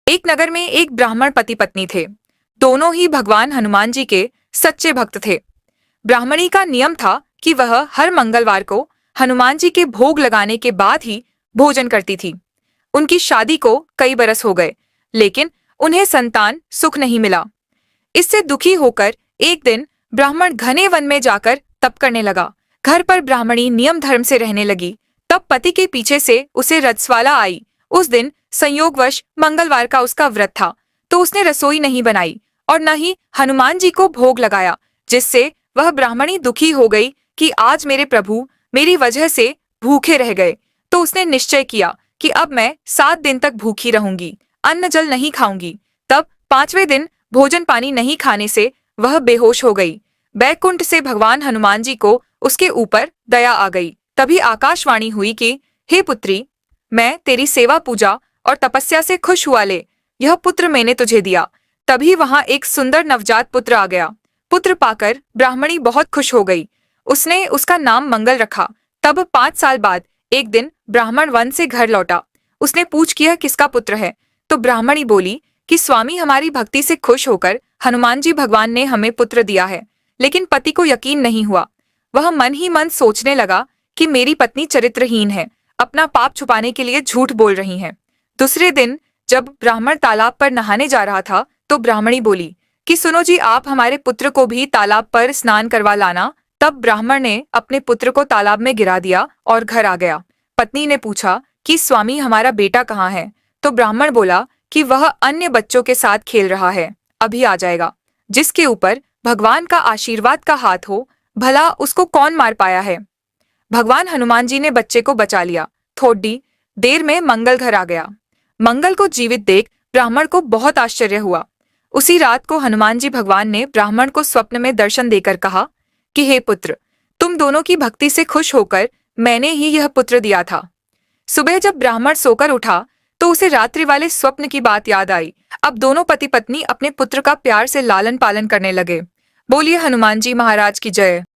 एक नगर में एक ब्राह्मण पति पत्नी थे। दोनों ही भगवान हनुमान जी के सच्चे भक्त थे। ब्राह्मणी का नियम था कि वह हर मंगलवार को हनुमान जी के भोग लगाने के बाद ही भोजन करती थी। उनकी शादी को कई बरस हो गए, लेकिन उन्हें संतान सुख नहीं मिला। इससे दुखी होकर एक दिन ब्राह्मण घने वन में जाकर तप करने लगा। घर पर ब्राह्मणी नियम धर्म से रहने लगी। तब पति के पीछे से उसे रजस्वाला आई। उस दिन संयोगवश मंगलवार का उसका व्रत था, तो उसने रसोई नहीं बनाई और न ही हनुमान जी को भोग लगाया, जिससे वह ब्राह्मणी दुखी हो गई कि आज मेरे प्रभु मेरी वजह से भूखे रह गए। तो उसने निश्चय किया कि अब मैं 7 दिन तक भूखी रहूंगी, अन्न जल नहीं खाऊंगी। तब 5वें दिन भोजन पानी नहीं खाने से वह बेहोश हो गई। बैकुंठ से भगवान हनुमान जी को उसके ऊपर दया आ गई। तभी आकाशवाणी हुई कि हे पुत्री, मैं तेरी सेवा पूजा और तपस्या से खुश हुआ ले, यह पुत्र मैंने तुझे दिया। तभी वहां एक सुंदर नवजात पुत्र आ गया। पुत्र पाकर ब्राह्मणी बहुत खुश हो गई। उसने उसका नाम मंगल रखा। तब 5 साल बाद एक दिन ब्राह्मण वन से घर लौटा। उसने पूछ किया किसका पुत्र है, तो ब्राह्मणी बोली कि स्वामी, हमारी भक्ति से खुश होकर हनुमान जी भगवान ने हमें पुत्र दिया है। लेकिन पति को यकीन नहीं हुआ। वह मन ही मन सोचने लगा कि मेरी पत्नी चरित्रहीन है, अपना पाप छुपाने के लिए झूठ बोल रही है। दूसरे दिन जब ब्राह्मण तालाब पर नहाने जा रहा था, तो ब्राह्मणी बोली कि सुनो जी, आप हमारे पुत्र को भी तालाब पर स्नान करवा लाना। तब ब्राह्मण ने अपने पुत्र को तालाब में गिरा दिया और घर आ गया। पत्नी ने पूछा कि स्वामी, हमारा बेटा कहाँ है? तो ब्राह्मण बोला कि वह अन्य बच्चों के साथ खेल रहा है, अभी आ जाएगा। जिसके ऊपर भगवान का आशीर्वाद का हाथ हो, भला उसको कौन मार पाया है। भगवान हनुमान जी ने बच्चे को बचा लिया। थोड़ी देर में मंगल घर आ गया। मंगल को जीवित देख ब्राह्मण को बहुत आश्चर्य हुआ। उसी रात को हनुमान जी भगवान ने ब्राह्मण को स्वप्न में दर्शन देकर कहा कि हे पुत्र, तुम दोनों की भक्ति से खुश होकर मैंने ही यह पुत्र दिया था। सुबह जब ब्राह्मण सोकर उठा तो उसे रात्रि वाले स्वप्न की बात याद आई। अब दोनों पति पत्नी अपने पुत्र का प्यार से लालन पालन करने लगे। बोलिए हनुमान जी महाराज की जय।